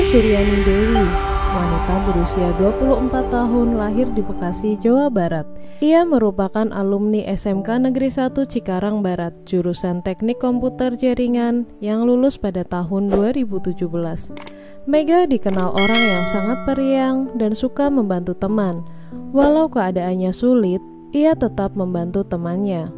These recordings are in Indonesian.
Mega Suryani Dewi, wanita berusia 24 tahun lahir di Bekasi, Jawa Barat. Ia merupakan alumni SMK Negeri 1 Cikarang Barat, jurusan Teknik Komputer Jaringan yang lulus pada tahun 2017. Mega dikenal orang yang sangat periang dan suka membantu teman. Walau keadaannya sulit, ia tetap membantu temannya.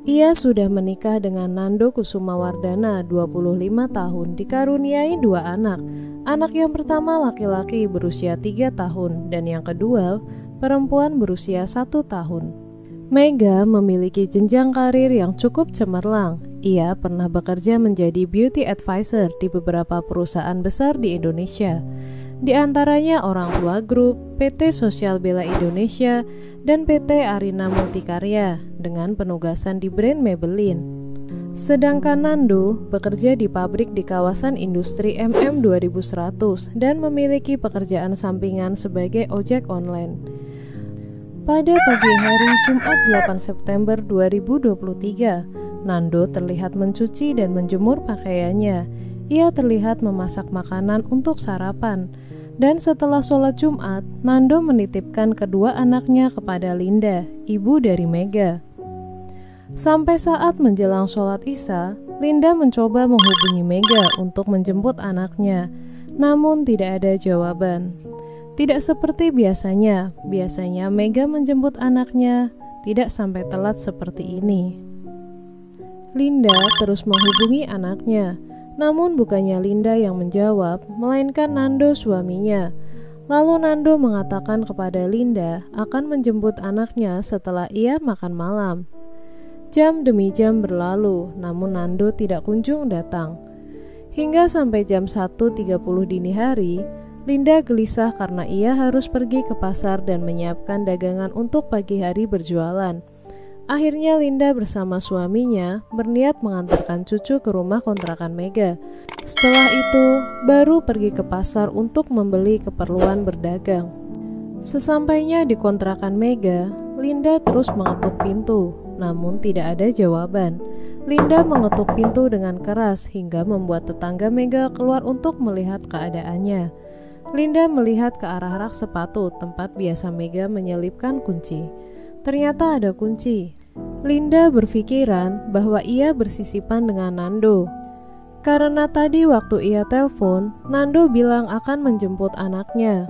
Ia sudah menikah dengan Nando Kusumawardana, 25 tahun, dikaruniai 2 anak. Anak yang pertama laki-laki berusia 3 tahun dan yang kedua perempuan berusia 1 tahun. Mega memiliki jenjang karir yang cukup cemerlang. Ia pernah bekerja menjadi beauty advisor di beberapa perusahaan besar di Indonesia. Di antaranya Orang Tua Group, PT Sosial Bela Indonesia, dan PT Arina Multikarya dengan penugasan di brand Maybelline. Sedangkan Nando bekerja di pabrik di kawasan industri MM 2100 dan memiliki pekerjaan sampingan sebagai ojek online. Pada pagi hari Jumat 8 September 2023, Nando terlihat mencuci dan menjemur pakaiannya. Ia terlihat memasak makanan untuk sarapan. Dan setelah sholat Jumat, Nando menitipkan kedua anaknya kepada Linda, ibu dari Mega. Sampai saat menjelang sholat Isya, Linda mencoba menghubungi Mega untuk menjemput anaknya, namun tidak ada jawaban. Tidak seperti biasanya Mega menjemput anaknya tidak sampai telat seperti ini. Linda terus menghubungi anaknya. Namun bukannya Linda yang menjawab, melainkan Nando suaminya. Lalu Nando mengatakan kepada Linda akan menjemput anaknya setelah ia makan malam. Jam demi jam berlalu, namun Nando tidak kunjung datang. Hingga sampai jam 1.30 dini hari, Linda gelisah karena ia harus pergi ke pasar dan menyiapkan dagangan untuk pagi hari berjualan. Akhirnya Linda bersama suaminya berniat mengantarkan cucu ke rumah kontrakan Mega. Setelah itu, baru pergi ke pasar untuk membeli keperluan berdagang. Sesampainya di kontrakan Mega, Linda terus mengetuk pintu, namun tidak ada jawaban. Linda mengetuk pintu dengan keras hingga membuat tetangga Mega keluar untuk melihat keadaannya. Linda melihat ke arah rak sepatu tempat biasa Mega menyelipkan kunci. Ternyata ada kunci. Linda berpikiran bahwa ia bersisipan dengan Nando. Karena tadi waktu ia telepon, Nando bilang akan menjemput anaknya.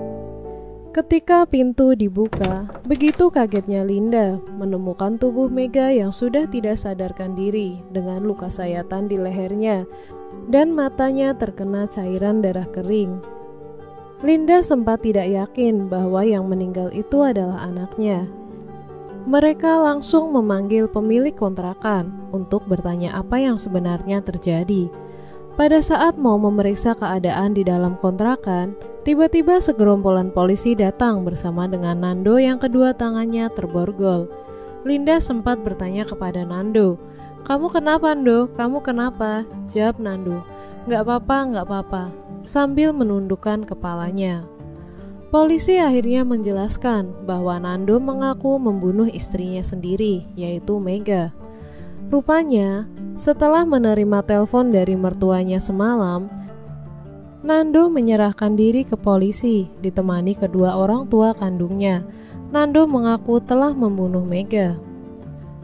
Ketika pintu dibuka, begitu kagetnya Linda menemukan tubuh Mega yang sudah tidak sadarkan diri dengan luka sayatan di lehernya dan matanya terkena cairan darah kering. Linda sempat tidak yakin bahwa yang meninggal itu adalah anaknya. Mereka langsung memanggil pemilik kontrakan untuk bertanya apa yang sebenarnya terjadi. Pada saat mau memeriksa keadaan di dalam kontrakan, tiba-tiba segerombolan polisi datang bersama dengan Nando yang kedua tangannya terborgol. Linda sempat bertanya kepada Nando, "Kamu kenapa, Nando? Kamu kenapa?" Jawab Nando, "Nggak apa-apa," sambil menundukkan kepalanya. Polisi akhirnya menjelaskan bahwa Nando mengaku membunuh istrinya sendiri, yaitu Mega. Rupanya, setelah menerima telepon dari mertuanya semalam, Nando menyerahkan diri ke polisi, ditemani kedua orang tua kandungnya. Nando mengaku telah membunuh Mega.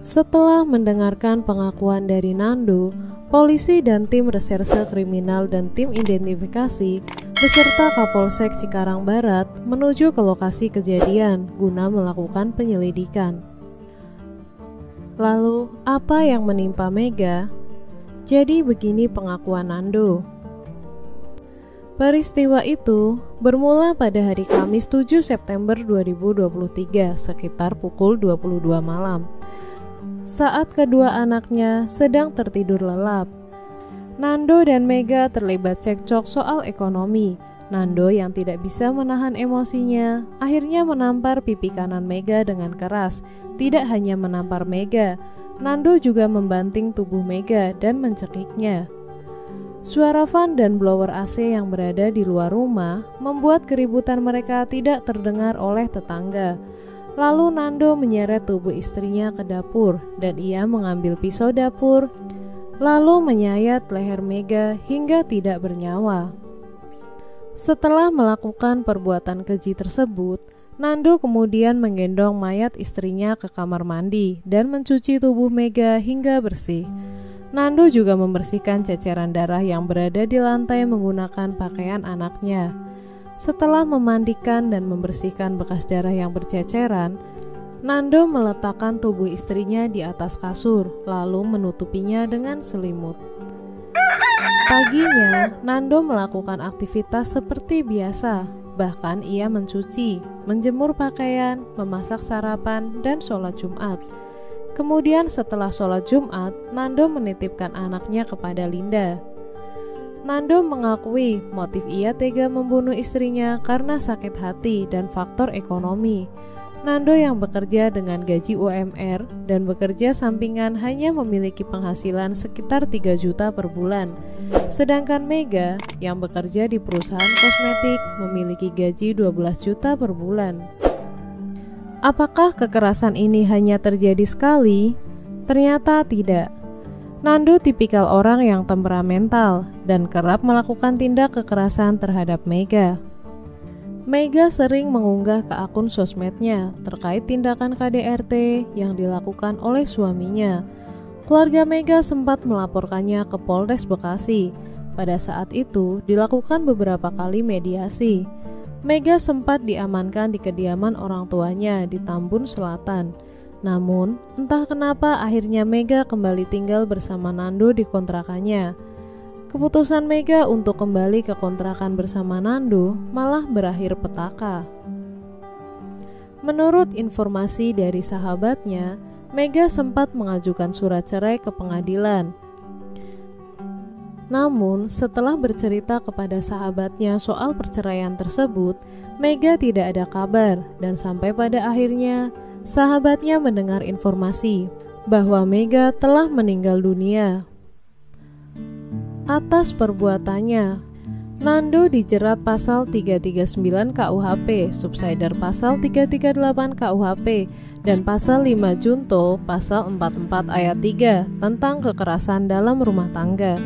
Setelah mendengarkan pengakuan dari Nando, polisi dan tim reserse kriminal dan tim identifikasi beserta Kapolsek Cikarang Barat menuju ke lokasi kejadian guna melakukan penyelidikan. Lalu, apa yang menimpa Mega? Jadi begini pengakuan Nando. Peristiwa itu bermula pada hari Kamis 7 September 2023 sekitar pukul 22 malam. Saat kedua anaknya sedang tertidur lelap. Nando dan Mega terlibat cekcok soal ekonomi. Nando yang tidak bisa menahan emosinya akhirnya menampar pipi kanan Mega dengan keras. Tidak hanya menampar Mega, Nando juga membanting tubuh Mega dan mencekiknya. Suara fan dan blower AC yang berada di luar rumah membuat keributan mereka tidak terdengar oleh tetangga. Lalu Nando menyeret tubuh istrinya ke dapur dan ia mengambil pisau dapur lalu menyayat leher Mega hingga tidak bernyawa. Setelah melakukan perbuatan keji tersebut, Nando kemudian menggendong mayat istrinya ke kamar mandi dan mencuci tubuh Mega hingga bersih. Nando juga membersihkan ceceran darah yang berada di lantai menggunakan pakaian anaknya. Setelah memandikan dan membersihkan bekas darah yang berceceran, Nando meletakkan tubuh istrinya di atas kasur, lalu menutupinya dengan selimut. Paginya, Nando melakukan aktivitas seperti biasa, bahkan ia mencuci, menjemur pakaian, memasak sarapan, dan sholat Jumat. Kemudian setelah sholat Jumat, Nando menitipkan anaknya kepada Linda. Nando mengakui motif ia tega membunuh istrinya karena sakit hati dan faktor ekonomi. Nando yang bekerja dengan gaji UMR dan bekerja sampingan hanya memiliki penghasilan sekitar 3 juta per bulan. Sedangkan Mega yang bekerja di perusahaan kosmetik memiliki gaji 12 juta per bulan. Apakah kekerasan ini hanya terjadi sekali? Ternyata tidak. Nando tipikal orang yang temperamental dan kerap melakukan tindak kekerasan terhadap Mega. Mega sering mengunggah ke akun sosmednya terkait tindakan KDRT yang dilakukan oleh suaminya. Keluarga Mega sempat melaporkannya ke Polres Bekasi. Pada saat itu dilakukan beberapa kali mediasi. Mega sempat diamankan di kediaman orang tuanya di Tambun Selatan. Namun, entah kenapa akhirnya Mega kembali tinggal bersama Nando di kontrakannya. Keputusan Mega untuk kembali ke kontrakan bersama Nando malah berakhir petaka. Menurut informasi dari sahabatnya, Mega sempat mengajukan surat cerai ke pengadilan. Namun, setelah bercerita kepada sahabatnya soal perceraian tersebut, Mega tidak ada kabar dan sampai pada akhirnya sahabatnya mendengar informasi bahwa Mega telah meninggal dunia. Atas perbuatannya, Nando dijerat pasal 339 KUHP, subsider pasal 338 KUHP, dan pasal 5 Junto pasal 44 ayat 3 tentang kekerasan dalam rumah tangga,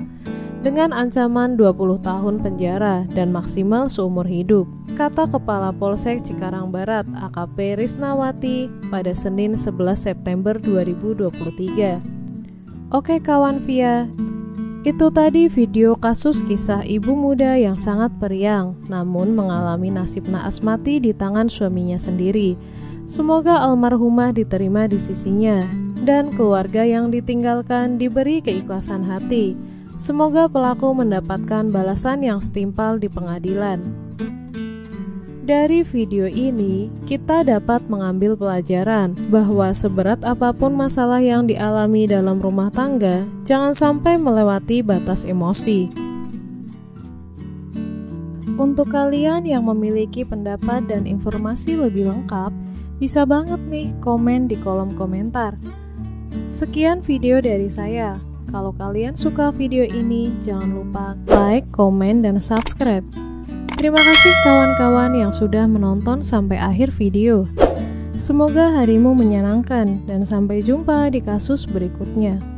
dengan ancaman 20 tahun penjara dan maksimal seumur hidup, kata Kepala Polsek Cikarang Barat AKP Risnawati pada Senin 11 September 2023. Oke kawan Via, itu tadi video kasus kisah ibu muda yang sangat periang namun mengalami nasib naas mati di tangan suaminya sendiri. Semoga almarhumah diterima di sisinya dan keluarga yang ditinggalkan diberi keikhlasan hati. Semoga pelaku mendapatkan balasan yang setimpal di pengadilan. Dari video ini, kita dapat mengambil pelajaran bahwa seberat apapun masalah yang dialami dalam rumah tangga, jangan sampai melewati batas emosi. Untuk kalian yang memiliki pendapat dan informasi lebih lengkap, bisa banget nih komen di kolom komentar. Sekian video dari saya. Kalau kalian suka video ini, jangan lupa like, komen, dan subscribe. Terima kasih kawan-kawan yang sudah menonton sampai akhir video. Semoga harimu menyenangkan dan sampai jumpa di kasus berikutnya.